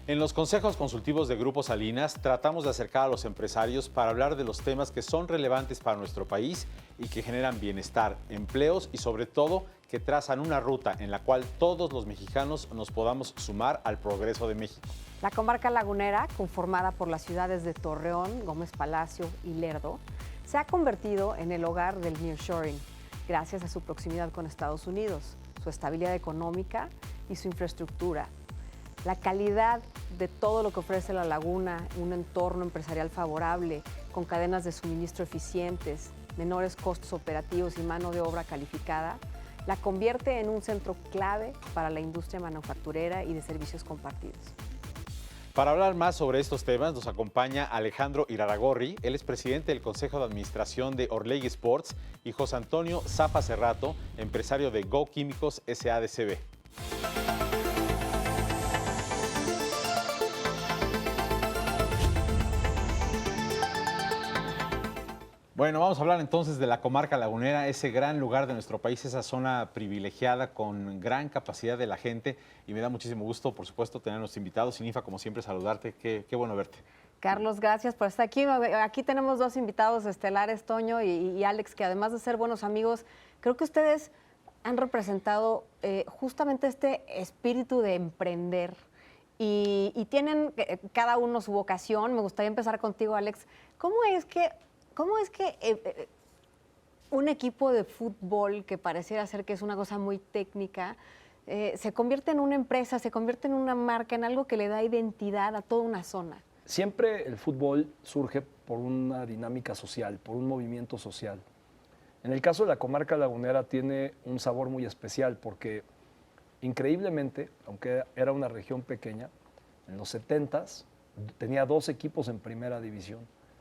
En los consejos consultivos de Grupo Salinas tratamos de acercar a los empresarios para hablar de los temas que son relevantes para nuestro país y que generan bienestar, empleos y sobre todo que trazan una ruta en la cual todos los mexicanos nos podamos sumar al progreso de México. La comarca lagunera, conformada por las ciudades de Torreón, Gómez Palacio y Lerdo, se ha convertido en el hogar del nearshoring, gracias a su proximidad con Estados Unidos, su estabilidad económica y su infraestructura. La calidad de todo lo que ofrece la laguna, un entorno empresarial favorable, con cadenas de suministro eficientes, menores costos operativos y mano de obra calificada, la convierte en un centro clave para la industria manufacturera y de servicios compartidos. Para hablar más sobre estos temas nos acompaña Alejandro Iraragorri, él es presidente del Consejo de Administración de Orlegui Sports, y José Antonio Zapa Cerrato, empresario de Go Químicos S.A.D.C.B. Bueno, vamos a hablar entonces de la comarca lagunera, ese gran lugar de nuestro país, esa zona privilegiada con gran capacidad de la gente, y me da muchísimo gusto, por supuesto, tener a nuestros invitados. Y Ninfa, como siempre, saludarte, qué bueno verte. Carlos, gracias por estar aquí. Aquí tenemos dos invitados estelares, Toño y Alex, que además de ser buenos amigos, creo que ustedes han representado justamente este espíritu de emprender y tienen cada uno su vocación. Me gustaría empezar contigo, Alex. ¿Cómo es que un equipo de fútbol que pareciera ser que es una cosa muy técnica se convierte en una empresa, se convierte en una marca, en algo que le da identidad a toda una zona? Siempre el fútbol surge por una dinámica social, por un movimiento social. En el caso de la comarca lagunera tiene un sabor muy especial porque increíblemente, aunque era una región pequeña, en los 70s tenía 2 equipos en primera división.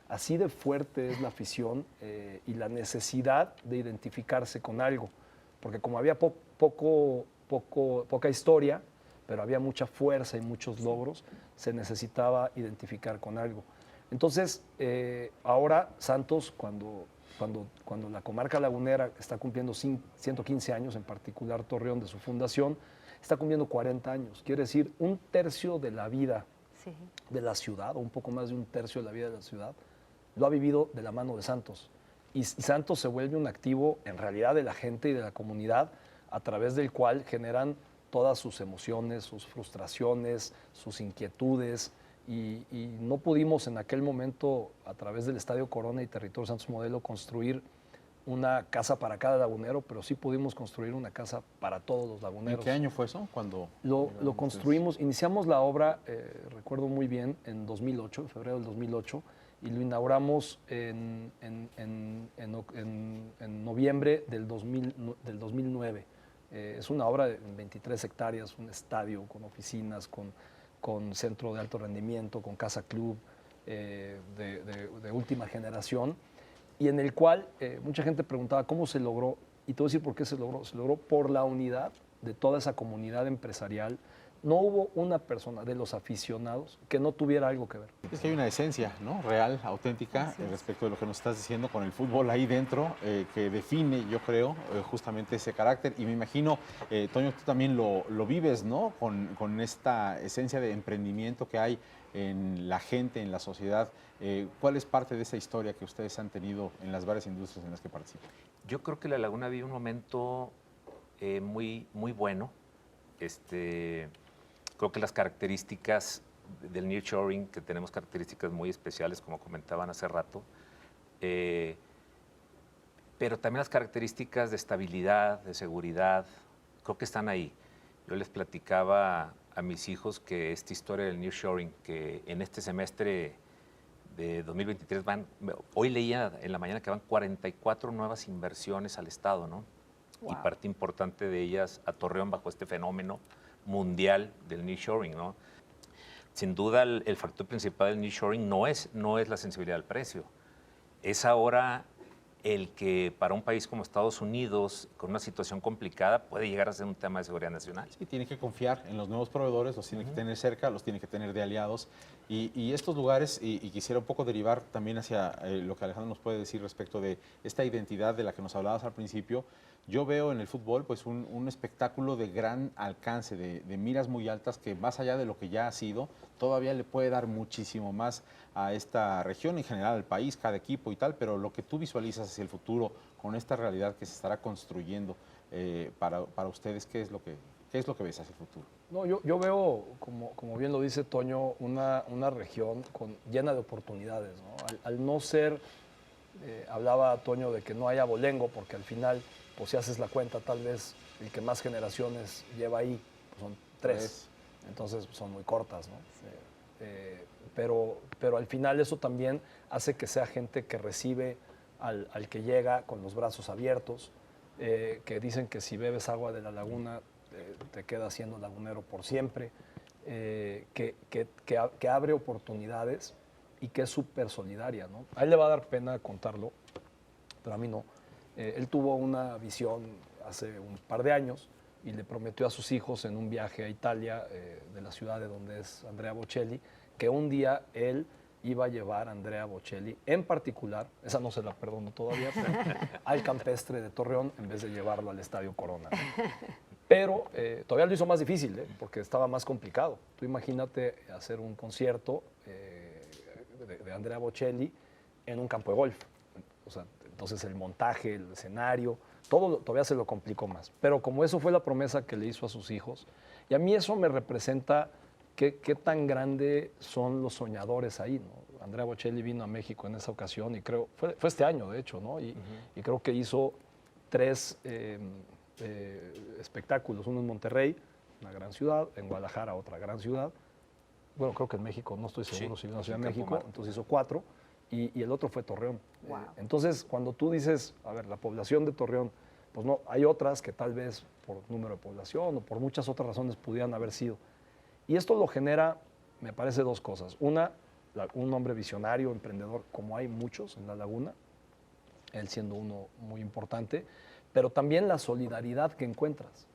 Así de fuerte es la afición y la necesidad de identificarse con algo, porque como había poca historia, pero había mucha fuerza y muchos logros, se necesitaba identificar con algo. Entonces, ahora Santos, cuando la comarca lagunera está cumpliendo 115 años, en particular Torreón de su fundación, está cumpliendo 40 años. Quiere decir, 1/3 de la vida de la ciudad, o un poco más de 1/3 de la vida de la ciudad, lo ha vivido de la mano de Santos. Y Santos se vuelve un activo en realidad de la gente y de la comunidad, a través del cual generan todas sus emociones, sus frustraciones, sus inquietudes. Y no pudimos en aquel momento, a través del Estadio Corona y Territorio Santos Modelo, construir una casa para cada lagunero, pero sí pudimos construir una casa para todos los laguneros. ¿En qué año fue eso? Cuando lo construimos, iniciamos la obra, recuerdo muy bien, en 2008, en febrero del 2008, y lo inauguramos en noviembre del 2009. Es una obra de 23 hectáreas, un estadio con oficinas, con centro de alto rendimiento, con casa club de última generación, y en el cual mucha gente preguntaba cómo se logró, y te voy a decir por qué se logró. Se logró por la unidad de toda esa comunidad empresarial. No hubo una persona de los aficionados que no tuviera algo que ver. Es que hay una esencia, ¿no?, real, auténtica, respecto de lo que nos estás diciendo con el fútbol ahí dentro, que define, yo creo, justamente ese carácter. Y me imagino, Toño, tú también lo vives, ¿no?, con esta esencia de emprendimiento que hay en la gente, en la sociedad. ¿Cuál es parte de esa historia que ustedes han tenido en las varias industrias en las que participan? Yo creo que la Laguna vive un momento muy bueno. Creo que las características del nearshoring, que tenemos características muy especiales, como comentaban hace rato, pero también las características de estabilidad, de seguridad, creo que están ahí. Yo les platicaba a mis hijos que esta historia del nearshoring, que en este semestre de 2023 hoy leía en la mañana que van 44 nuevas inversiones al Estado, ¿no? Wow. Y parte importante de ellas a Torreón bajo este fenómeno mundial del nearshoring, ¿no? Sin duda el factor principal del nearshoring no es la sensibilidad al precio. Es ahora el que para un país como Estados Unidos, con una situación complicada, puede llegar a ser un tema de seguridad nacional. Sí, tiene que confiar en los nuevos proveedores, los tiene que tener cerca, los tiene que tener de aliados. Y estos lugares, y quisiera un poco derivar también hacia lo que Alejandro nos puede decir respecto de esta identidad de la que nos hablabas al principio. yo veo en el fútbol pues un espectáculo de gran alcance, de miras muy altas, que más allá de lo que ya ha sido, todavía le puede dar muchísimo más a esta región, en general al país, cada equipo y tal, pero lo que tú visualizas hacia el futuro con esta realidad que se estará construyendo para ustedes, ¿qué es lo que ves hacia el futuro? No, yo veo, como bien lo dice Toño, una región llena de oportunidades, ¿no? Al no ser, hablaba Toño de que no haya abolengo, porque al final, pues si haces la cuenta, tal vez el que más generaciones lleva ahí, pues son 3, entonces son muy cortas, ¿no? Pero al final eso también hace que sea gente que recibe al que llega con los brazos abiertos, que dicen que si bebes agua de la laguna te quedas siendo lagunero por siempre, que abre oportunidades y que es súper solidaria, ¿no? A él le va a dar pena contarlo, pero a mí no. Él tuvo una visión hace un par de años y le prometió a sus hijos en un viaje a Italia, de la ciudad de donde es Andrea Bocelli, que un día él iba a llevar a Andrea Bocelli, en particular, esa no se la perdono todavía, pero al campestre de Torreón en vez de llevarlo al Estadio Corona. Pero todavía lo hizo más difícil, porque estaba más complicado. Tú imagínate hacer un concierto de Andrea Bocelli en un campo de golf. O sea, entonces el montaje, el escenario, todo todavía se lo complicó más. Pero como eso fue la promesa que le hizo a sus hijos, y a mí eso me representa qué tan grande son los soñadores ahí, ¿no? Andrea Bocelli vino a México en esa ocasión y creo, fue este año de hecho, ¿no? Y creo que hizo 3 espectáculos, uno en Monterrey, una gran ciudad, en Guadalajara, otra gran ciudad. Bueno, creo que en México, no estoy seguro si vino a Ciudad de México, entonces hizo 4, y el otro fue Torreón. Wow. Entonces, cuando tú dices, a ver, la población de Torreón, pues no, hay otras que tal vez por número de población o por muchas otras razones pudieran haber sido. Y esto lo genera, me parece, 2 cosas. Una, un hombre visionario, emprendedor, como hay muchos en La Laguna, él siendo uno muy importante, pero también la solidaridad que encuentras.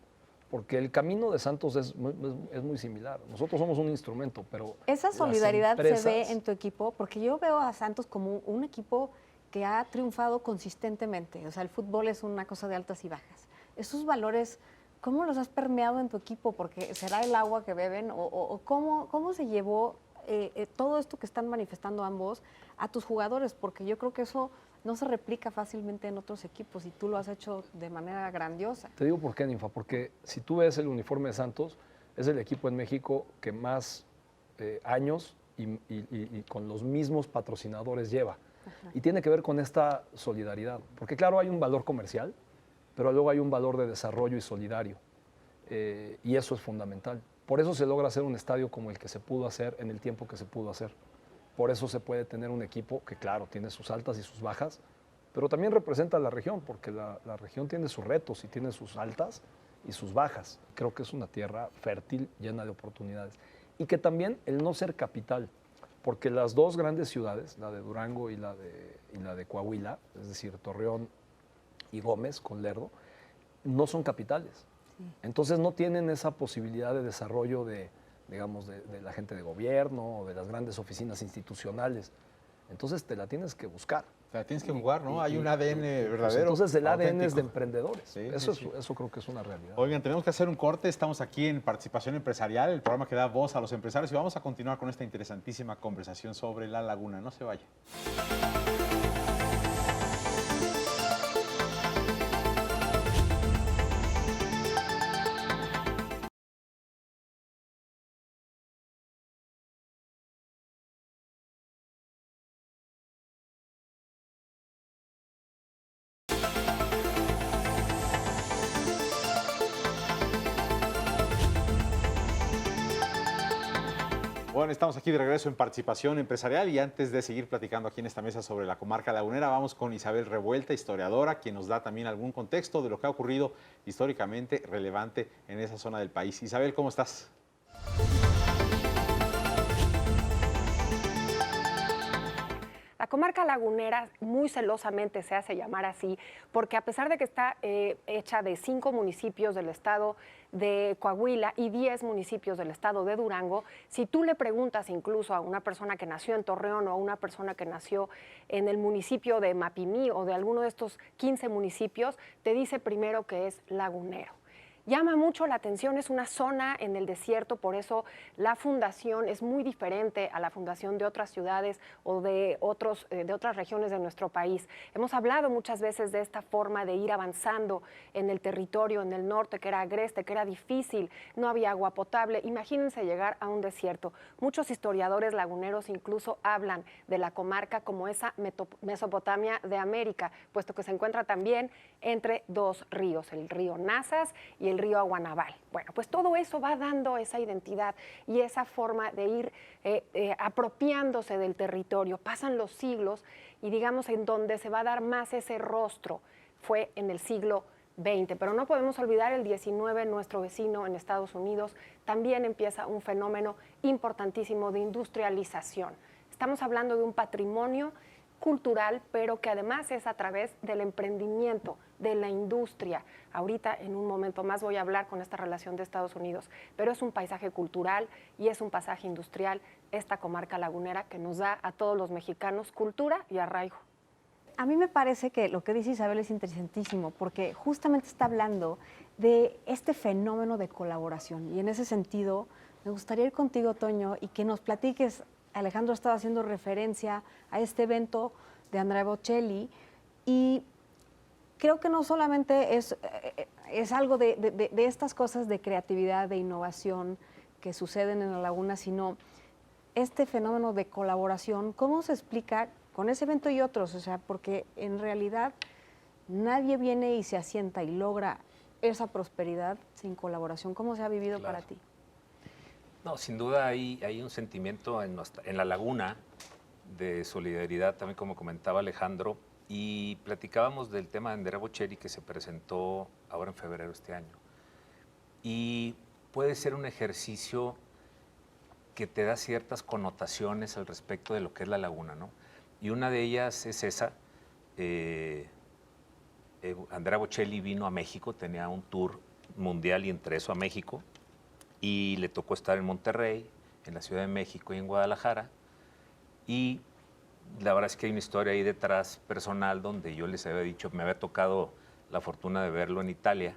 Porque el camino de Santos es muy similar. Nosotros somos un instrumento, pero esa solidaridad se ve empresas, en tu equipo, porque yo veo a Santos como un equipo que ha triunfado consistentemente. O sea, el fútbol es una cosa de altas y bajas. Esos valores, ¿cómo los has permeado en tu equipo? Porque será el agua que beben o cómo se llevó todo esto que están manifestando ambos a tus jugadores, porque yo creo que eso no se replica fácilmente en otros equipos y tú lo has hecho de manera grandiosa. Te digo por qué, Ninfa, porque si tú ves el uniforme de Santos, es el equipo en México que más años y con los mismos patrocinadores lleva. Ajá. Y tiene que ver con esta solidaridad, porque claro, hay un valor comercial, pero luego hay un valor de desarrollo y solidario, y eso es fundamental. Por eso se logra hacer un estadio como el que se pudo hacer en el tiempo que se pudo hacer. Por eso se puede tener un equipo que, claro, tiene sus altas y sus bajas, pero también representa a la región, porque la región tiene sus retos y tiene sus altas y sus bajas. Creo que es una tierra fértil, llena de oportunidades. Y que también el no ser capital, porque las 2 grandes ciudades, la de Durango y la de Coahuila, es decir, Torreón y Gómez con Lerdo, no son capitales. Sí. Entonces no tienen esa posibilidad de desarrollo digamos, de la gente de gobierno o de las grandes oficinas institucionales. Entonces te la tienes que buscar. Te la tienes que jugar, ¿no? Hay un ADN verdadero. Entonces el ADN auténtico. es de emprendedores. Sí, eso creo que es una realidad. Oigan, tenemos que hacer un corte. Estamos aquí en Participación Empresarial, el programa que da voz a los empresarios, y vamos a continuar con esta interesantísima conversación sobre La Laguna. No se vaya. Bueno, estamos aquí de regreso en Participación Empresarial y antes de seguir platicando aquí en esta mesa sobre la comarca lagunera, vamos con Isabel Revuelta, historiadora, quien nos da también algún contexto de lo que ha ocurrido históricamente relevante en esa zona del país. Isabel, ¿cómo estás? La comarca lagunera muy celosamente se hace llamar así, porque a pesar de que está hecha de 5 municipios del estado de Coahuila y 10 municipios del estado de Durango, si tú le preguntas incluso a una persona que nació en Torreón o a una persona que nació en el municipio de Mapimí o de alguno de estos 15 municipios, te dice primero que es lagunero. Llama mucho la atención, es una zona en el desierto, por eso la fundación es muy diferente a la fundación de otras ciudades o de otras regiones de nuestro país. Hemos hablado muchas veces de esta forma de ir avanzando en el territorio, en el norte, que era agreste, que era difícil, no había agua potable. Imagínense llegar a un desierto. Muchos historiadores laguneros incluso hablan de la comarca como esa Mesopotamia de América, puesto que se encuentra también entre 2 ríos, el río Nazas y el río Aguanaval. Bueno, pues todo eso va dando esa identidad y esa forma de ir apropiándose del territorio. Pasan los siglos y digamos en donde se va a dar más ese rostro fue en el siglo XX. Pero no podemos olvidar el XIX, nuestro vecino en Estados Unidos, también empieza un fenómeno importantísimo de industrialización. Estamos hablando de un patrimonio cultural, pero que además es a través del emprendimiento, de la industria. Ahorita, en un momento más, voy a hablar con esta relación de Estados Unidos, pero es un paisaje cultural y es un paisaje industrial, esta comarca lagunera que nos da a todos los mexicanos cultura y arraigo. A mí me parece que lo que dice Isabel es interesantísimo, porque justamente está hablando de este fenómeno de colaboración. Y en ese sentido, me gustaría ir contigo, Toño, y que nos platiques. Alejandro estaba haciendo referencia a este evento de Andrea Bocelli y creo que no solamente es algo de estas cosas de creatividad, de innovación que suceden en la laguna, sino este fenómeno de colaboración. ¿Cómo se explica con ese evento y otros? O sea, porque en realidad nadie viene y se asienta y logra esa prosperidad sin colaboración. ¿Cómo se ha vivido para ti? No, sin duda hay un sentimiento en la laguna de solidaridad, también como comentaba Alejandro, y platicábamos del tema de Andrea Bocelli que se presentó ahora en febrero de este año. Y puede ser un ejercicio que te da ciertas connotaciones al respecto de lo que es la laguna, ¿no? Y una de ellas es esa. Andrea Bocelli vino a México, tenía un tour mundial y entre eso a México, y le tocó estar en Monterrey, en la Ciudad de México y en Guadalajara. Y la verdad es que hay una historia ahí detrás personal donde yo les había dicho, me había tocado la fortuna de verlo en Italia,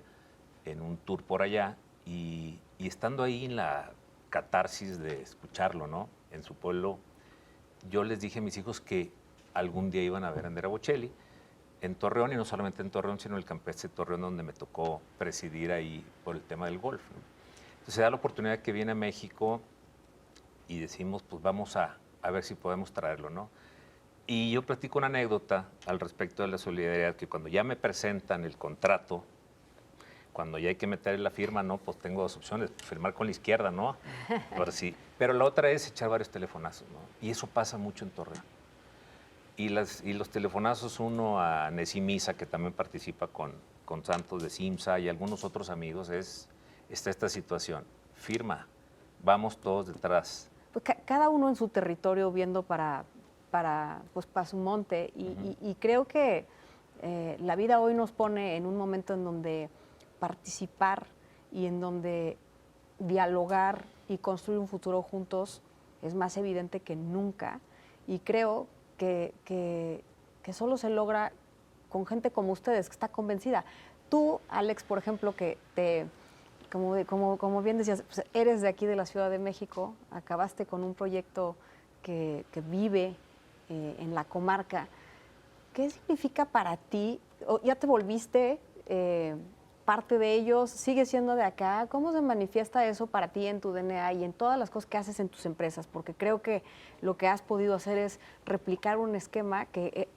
en un tour por allá, y estando ahí en la catarsis de escucharlo, ¿no? En su pueblo, yo les dije a mis hijos que algún día iban a ver a Andrea Bocelli en Torreón, y no solamente en Torreón, sino en el campestre de Torreón, donde me tocó presidir ahí por el tema del golf, ¿no? Entonces se da la oportunidad que viene a México y decimos, pues vamos a ver si podemos traerlo, ¿no? Y yo platico una anécdota al respecto de la solidaridad, que cuando ya me presentan el contrato, cuando ya hay que meter la firma, ¿no? Pues tengo 2 opciones, firmar con la izquierda, ¿no? Ahora sí. Pero la otra es echar varios telefonazos, ¿no? Y eso pasa mucho en Torreón. Y los telefonazos, uno a Nesimisa, que también participa con Santos de Simsa y algunos otros amigos, está esta situación. Firma, vamos todos detrás. Pues cada uno en su territorio viendo para su monte y creo que la vida hoy nos pone en un momento en donde participar y en donde dialogar y construir un futuro juntos es más evidente que nunca, y creo que solo se logra con gente como ustedes, que está convencida. Tú, Alex, por ejemplo, que como bien decías, pues eres de aquí de la Ciudad de México, acabaste con un proyecto que vive en la comarca. ¿Qué significa para ti? ¿Ya te volviste parte de ellos? ¿Sigues siendo de acá? ¿Cómo se manifiesta eso para ti en tu DNA y en todas las cosas que haces en tus empresas? Porque creo que lo que has podido hacer es replicar un esquema que,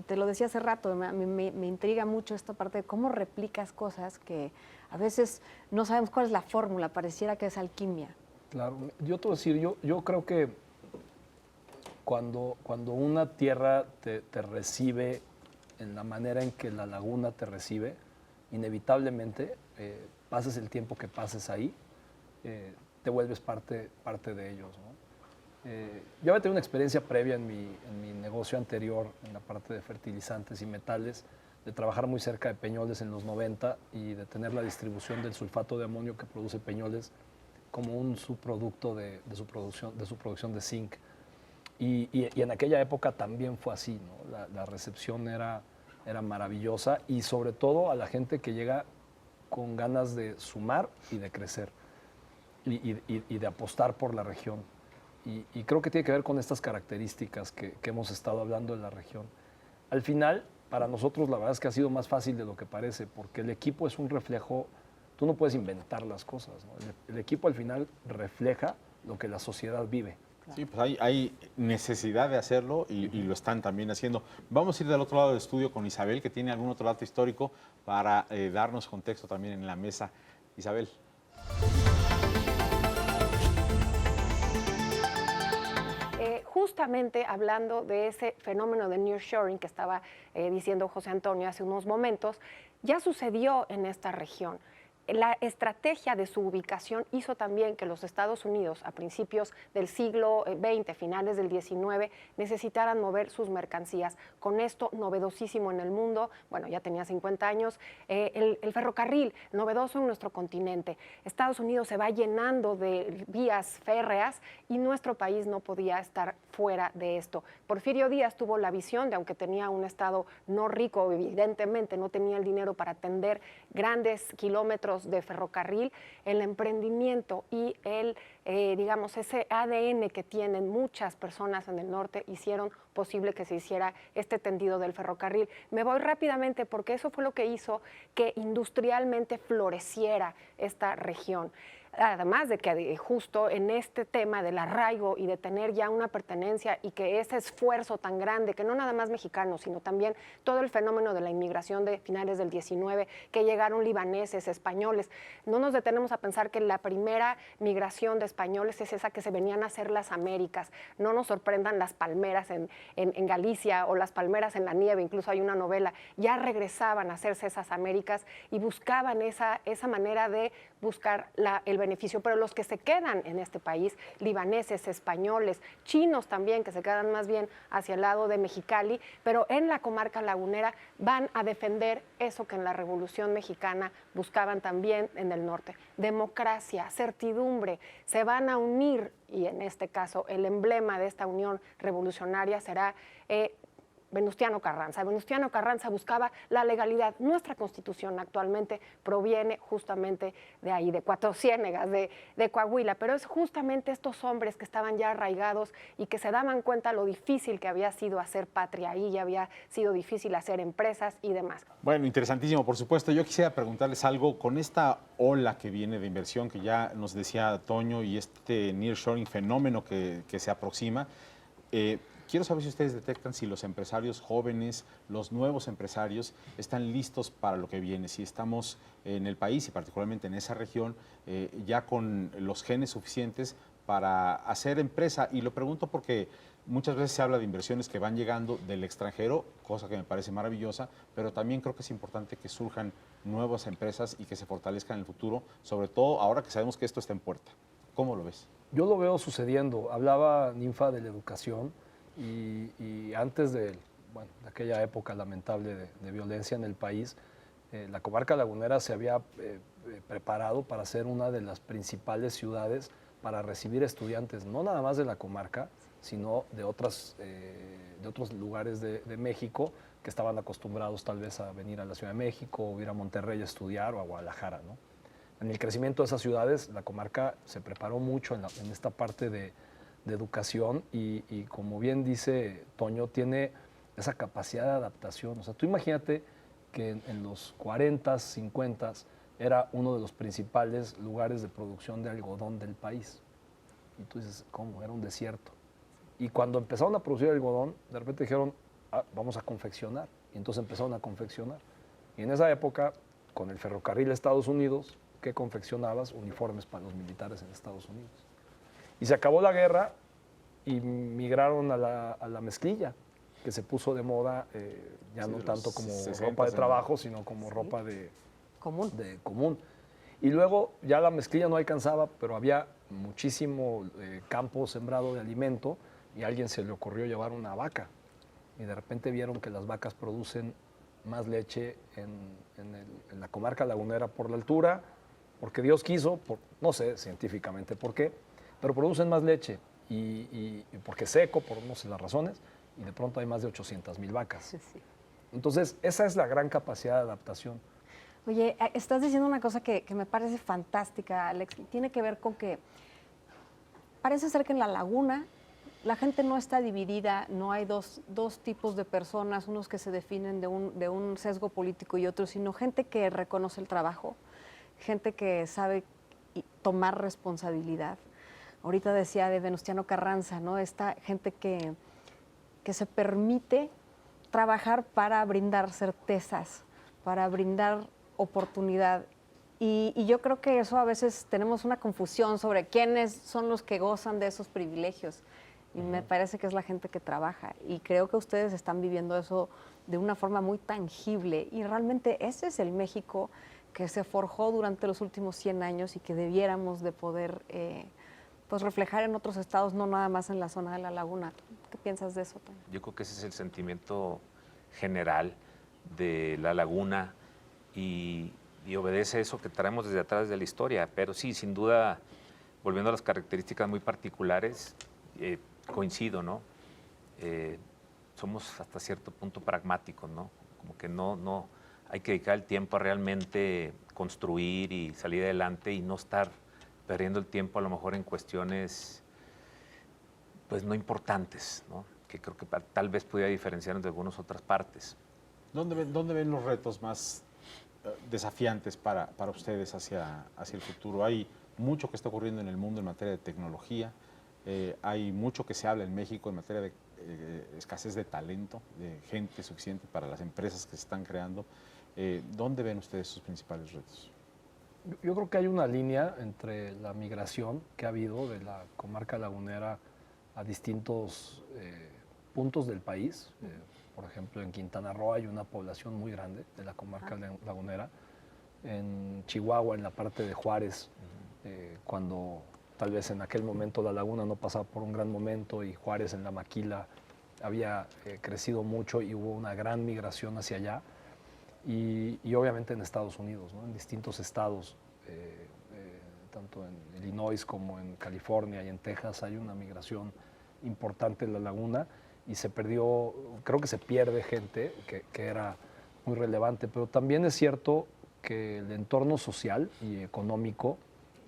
te lo decía hace rato, me intriga mucho esta parte de cómo replicas cosas que a veces no sabemos cuál es la fórmula, pareciera que es alquimia. Claro, yo te voy a decir, yo creo que cuando una tierra te recibe en la manera en que la laguna te recibe, inevitablemente, pases el tiempo que pases ahí, te vuelves parte de ellos, ¿no? Yo había tenido una experiencia previa en mi negocio anterior, en la parte de fertilizantes y metales, de trabajar muy cerca de Peñoles en los 90 y de tener la distribución del sulfato de amonio que produce Peñoles como un subproducto de su producción de zinc. Y en aquella época también fue así, ¿no? La recepción era maravillosa y sobre todo a la gente que llega con ganas de sumar y de crecer y de apostar por la región. Y creo que tiene que ver con estas características que hemos estado hablando de la región. Al final, para nosotros la verdad es que ha sido más fácil de lo que parece, porque el equipo es un reflejo, tú no puedes inventar las cosas, ¿no? El equipo al final refleja lo que la sociedad vive. Sí, pues hay necesidad de hacerlo y lo están también haciendo. Vamos a ir del otro lado del estudio con Isabel, que tiene algún otro dato histórico para darnos contexto también en la mesa. Isabel. Justamente hablando de ese fenómeno de nearshoring que estaba diciendo José Antonio hace unos momentos, ya sucedió en esta región. La estrategia de su ubicación hizo también que los Estados Unidos, a principios del siglo XX, finales del XIX, necesitaran mover sus mercancías. Con esto, novedosísimo en el mundo, bueno, ya tenía 50 años, el ferrocarril, novedoso en nuestro continente. Estados Unidos se va llenando de vías férreas y nuestro país no podía estar fuera de esto. Porfirio Díaz tuvo la visión de, aunque tenía un estado no rico, evidentemente no tenía el dinero para atender grandes kilómetros de ferrocarril, el emprendimiento y digamos, ese ADN que tienen muchas personas en el norte hicieron posible que se hiciera este tendido del ferrocarril. Me voy rápidamente porque eso fue lo que hizo que industrialmente floreciera esta región. Además de que justo en este tema del arraigo y de tener ya una pertenencia y que ese esfuerzo tan grande, que no nada más mexicano, sino también todo el fenómeno de la inmigración de finales del 19, que llegaron libaneses, españoles. No nos detenemos a pensar que la primera migración de españoles es esa que se venían a hacer las Américas. No nos sorprendan las palmeras en Galicia o las palmeras en la nieve, incluso hay una novela. Ya regresaban a hacerse esas Américas y buscaban esa manera de buscar el beneficio, pero los que se quedan en este país, libaneses, españoles, chinos también, que se quedan más bien hacia el lado de Mexicali, pero en la comarca lagunera van a defender eso que en la Revolución Mexicana buscaban también en el norte: democracia, certidumbre. Se van a unir y en este caso el emblema de esta unión revolucionaria será Venustiano Carranza. Venustiano Carranza buscaba la legalidad. Nuestra Constitución actualmente proviene justamente de ahí, de Cuatro Ciénegas, de Coahuila, pero es justamente estos hombres que estaban ya arraigados y que se daban cuenta lo difícil que había sido hacer patria ahí, ya había sido difícil hacer empresas y demás. Bueno, interesantísimo, por supuesto. Yo quisiera preguntarles algo con esta ola que viene de inversión, que ya nos decía Toño, y este nearshoring fenómeno que se aproxima. Quiero saber si ustedes detectan si los empresarios jóvenes, los nuevos empresarios, están listos para lo que viene, si estamos en el país y particularmente en esa región ya con los genes suficientes para hacer empresa. Y lo pregunto porque muchas veces se habla de inversiones que van llegando del extranjero, cosa que me parece maravillosa, pero también creo que es importante que surjan nuevas empresas y que se fortalezcan en el futuro, sobre todo ahora que sabemos que esto está en puerta. ¿Cómo lo ves? Yo lo veo sucediendo. Hablaba Ninfa de la educación. Y antes de aquella época lamentable de violencia en el país, la comarca lagunera se había preparado para ser una de las principales ciudades para recibir estudiantes, no nada más de la comarca, sino de otros lugares de México que estaban acostumbrados tal vez a venir a la Ciudad de México o ir a Monterrey a estudiar o a Guadalajara, ¿no? En el crecimiento de esas ciudades, la comarca se preparó mucho en esta parte de educación y como bien dice Toño, tiene esa capacidad de adaptación. O sea, tú imagínate que en los 40s, 50s era uno de los principales lugares de producción de algodón del país. Y tú dices, ¿cómo? Era un desierto. Y cuando empezaron a producir algodón, de repente dijeron, vamos a confeccionar. Y entonces empezaron a confeccionar. Y en esa época, con el ferrocarril de Estados Unidos, ¿qué confeccionabas? Uniformes para los militares en Estados Unidos. Y se acabó la guerra y migraron a la mezclilla, que se puso de moda ya no tanto como ropa de trabajo, sino como ropa común. Y luego ya la mezclilla no alcanzaba, pero había muchísimo campo sembrado de alimento y a alguien se le ocurrió llevar una vaca. Y de repente vieron que las vacas producen más leche en la comarca lagunera por la altura, porque Dios quiso, no sé científicamente por qué, pero producen más leche y porque es seco, por no sé las razones, y de pronto hay más de 800,000 vacas. Sí. Entonces, esa es la gran capacidad de adaptación. Oye, estás diciendo una cosa que me parece fantástica, Alex, y tiene que ver con que parece ser que en la laguna la gente no está dividida, no hay dos tipos de personas, unos que se definen de un sesgo político y otros, sino gente que reconoce el trabajo, gente que sabe tomar responsabilidad. Ahorita decía de Venustiano Carranza, ¿no? Esta gente que se permite trabajar para brindar certezas, para brindar oportunidad. Y yo creo que eso a veces tenemos una confusión sobre quiénes son los que gozan de esos privilegios. Y me parece que es la gente que trabaja. Y creo que ustedes están viviendo eso de una forma muy tangible. Y realmente ese es el México que se forjó durante los últimos 100 años y que debiéramos de poder pues reflejar en otros estados, no nada más en la zona de la laguna. ¿Qué piensas de eso, Toño? Yo creo que ese es el sentimiento general de la laguna y obedece eso que traemos desde atrás de la historia. Pero sí, sin duda, volviendo a las características muy particulares, coincido, ¿no? Somos hasta cierto punto pragmáticos, ¿no? Como que no hay que dedicar el tiempo a realmente construir y salir adelante y no estar perdiendo el tiempo a lo mejor en cuestiones pues no importantes, ¿no? Que creo que tal vez pudiera diferenciarnos de algunas otras partes. ¿Dónde ven los retos más desafiantes para ustedes hacia el futuro? Hay mucho que está ocurriendo en el mundo en materia de tecnología, hay mucho que se habla en México en materia de escasez de talento, de gente suficiente para las empresas que se están creando. ¿Dónde ven ustedes sus principales retos? Yo creo que hay una línea entre la migración que ha habido de la comarca lagunera a distintos puntos del país. Por ejemplo, en Quintana Roo hay una población muy grande de la comarca lagunera. En Chihuahua, en la parte de Juárez, cuando tal vez en aquel momento la laguna no pasaba por un gran momento y Juárez en la maquila había crecido mucho y hubo una gran migración hacia allá. Y obviamente en Estados Unidos, ¿no? En distintos estados, tanto en Illinois como en California y en Texas hay una migración importante en la laguna y se perdió, creo que se pierde gente que era muy relevante, pero también es cierto que el entorno social y económico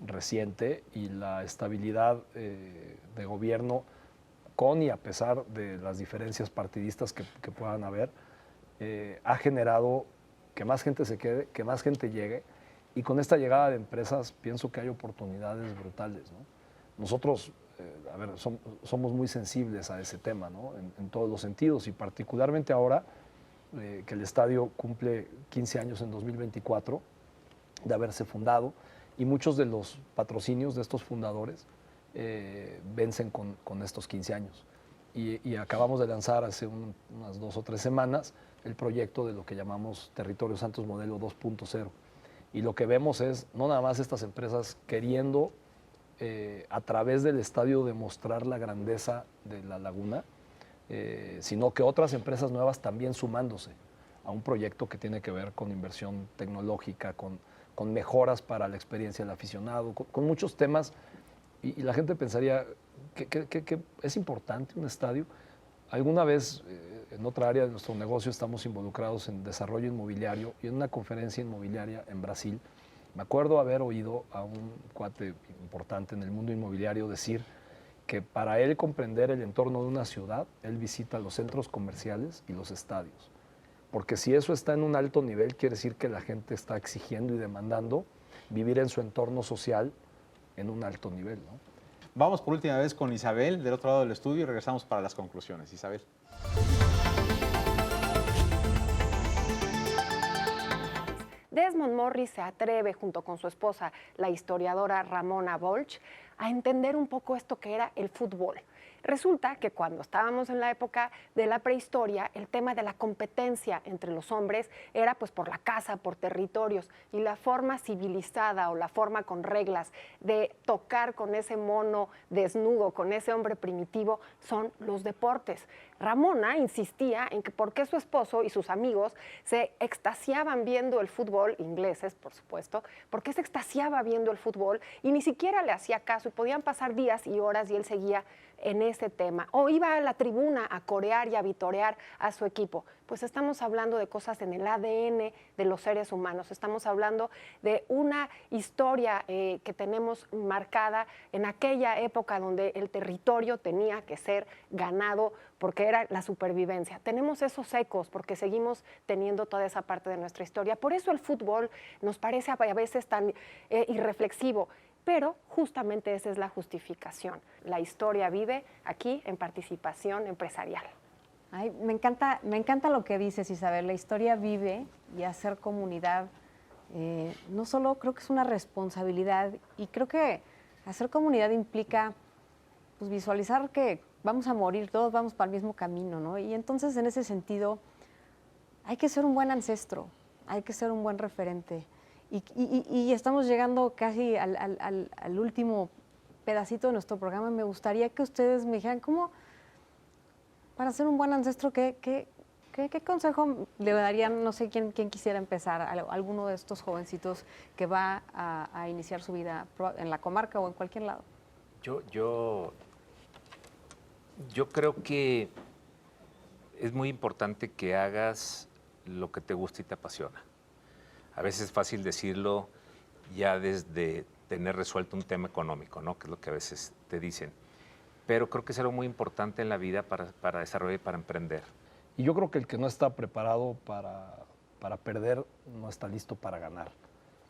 reciente y la estabilidad de gobierno con y a pesar de las diferencias partidistas que puedan haber, ha generado que más gente se quede, que más gente llegue, y con esta llegada de empresas pienso que hay oportunidades brutales, ¿no? Nosotros, somos muy sensibles a ese tema, ¿no? En todos los sentidos, y particularmente ahora que el estadio cumple 15 años en 2024 de haberse fundado, y muchos de los patrocinios de estos fundadores vencen con estos 15 años. Y acabamos de lanzar hace unas 2 o 3 semanas el proyecto de lo que llamamos Territorio Santos Modelo 2.0. Y lo que vemos es no nada más estas empresas queriendo a través del estadio demostrar la grandeza de la laguna, sino que otras empresas nuevas también sumándose a un proyecto que tiene que ver con inversión tecnológica, con mejoras para la experiencia del aficionado, con muchos temas. Y la gente pensaría que es importante un estadio. Alguna vez en otra área de nuestro negocio estamos involucrados en desarrollo inmobiliario y en una conferencia inmobiliaria en Brasil. Me acuerdo haber oído a un cuate importante en el mundo inmobiliario decir que para él comprender el entorno de una ciudad, él visita los centros comerciales y los estadios. Porque si eso está en un alto nivel, quiere decir que la gente está exigiendo y demandando vivir en su entorno social en un alto nivel, ¿no? Vamos por última vez con Isabel del otro lado del estudio y regresamos para las conclusiones. Isabel. Desmond Morris se atreve, junto con su esposa, la historiadora Ramona Volch, a entender un poco esto que era el fútbol. Resulta que cuando estábamos en la época de la prehistoria, el tema de la competencia entre los hombres era pues por la caza, por territorios, y la forma civilizada o la forma con reglas de tocar con ese mono desnudo, con ese hombre primitivo, son los deportes. Ramona insistía en que por qué su esposo y sus amigos se extasiaban viendo el fútbol, ingleses por supuesto, por qué se extasiaba viendo el fútbol y ni siquiera le hacía caso y podían pasar días y horas y él seguía en ese tema. O iba a la tribuna a corear y a vitorear a su equipo. Pues estamos hablando de cosas en el ADN de los seres humanos. Estamos hablando de una historia que tenemos marcada en aquella época donde el territorio tenía que ser ganado porque era la supervivencia. Tenemos esos ecos porque seguimos teniendo toda esa parte de nuestra historia. Por eso el fútbol nos parece a veces tan irreflexivo. Pero justamente esa es la justificación. La historia vive aquí en participación empresarial. Ay, me encanta lo que dices, Isabel. La historia vive y hacer comunidad, no solo creo que es una responsabilidad, y creo que hacer comunidad implica pues, visualizar que vamos a morir, todos vamos para el mismo camino, ¿no? Y entonces en ese sentido hay que ser un buen ancestro, hay que ser un buen referente. Y estamos llegando casi al último pedacito de nuestro programa. Me gustaría que ustedes me dijeran, ¿cómo, para ser un buen ancestro, qué consejo le darían, no sé quién quisiera empezar, a alguno de estos jovencitos que va a iniciar su vida en la comarca o en cualquier lado? Yo creo que es muy importante que hagas lo que te gusta y te apasiona. A veces es fácil decirlo ya desde tener resuelto un tema económico, ¿no? Que es lo que a veces te dicen. Pero creo que es algo muy importante en la vida para desarrollar y para emprender. Y yo creo que el que no está preparado para perder no está listo para ganar.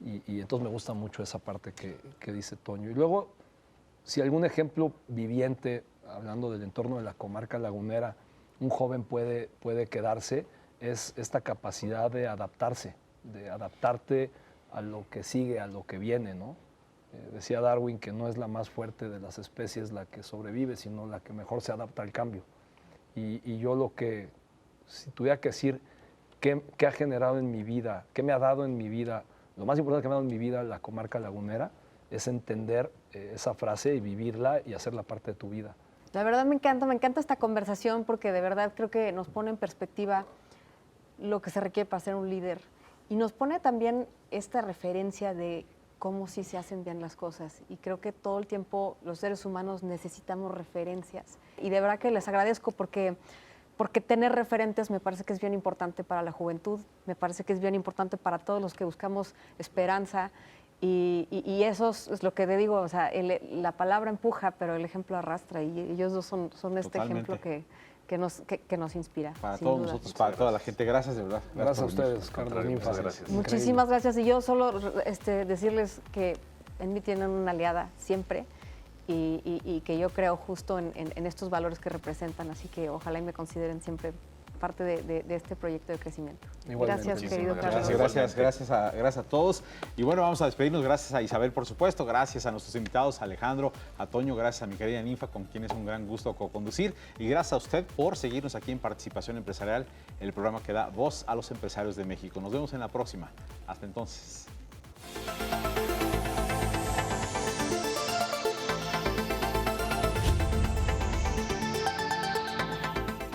Y entonces me gusta mucho esa parte que dice Toño. Y luego, si algún ejemplo viviente, hablando del entorno de la comarca lagunera, un joven puede quedarse, es esta capacidad de adaptarse, de adaptarte a lo que sigue, a lo que viene, ¿no? Decía Darwin que no es la más fuerte de las especies la que sobrevive, sino la que mejor se adapta al cambio. Y yo si tuviera que decir qué ha generado en mi vida, qué me ha dado en mi vida, lo más importante que me ha dado en mi vida la comarca lagunera, es entender esa frase y vivirla y hacerla parte de tu vida. La verdad me encanta esta conversación porque de verdad creo que nos pone en perspectiva lo que se requiere para ser un líder. Y nos pone también esta referencia de cómo sí se hacen bien las cosas. Y creo que todo el tiempo los seres humanos necesitamos referencias. Y de verdad que les agradezco porque tener referentes me parece que es bien importante para la juventud, me parece que es bien importante para todos los que buscamos esperanza. Y eso es lo que te digo, o sea, la palabra empuja, pero el ejemplo arrastra. Y ellos dos son este Totalmente. ejemplo que nos inspira. Para sin todos duda. nosotros, para toda la gente. Gracias, de verdad. Gracias a por venir. ustedes, Carlos Contrario, Ninfa. muchas gracias. Muchísimas gracias. Y yo solo decirles que en mí tienen una aliada siempre y que yo creo justo en estos valores que representan. Así que ojalá y me consideren siempre parte de este proyecto de crecimiento. Igualmente. Gracias, querido Muchísimas Carlos. Gracias a todos. Y bueno, vamos a despedirnos. Gracias a Isabel, por supuesto. Gracias a nuestros invitados, a Alejandro, a Toño. Gracias a mi querida Ninfa, con quien es un gran gusto co-conducir. Y gracias a usted por seguirnos aquí en Participación Empresarial, el programa que da voz a los empresarios de México. Nos vemos en la próxima. Hasta entonces.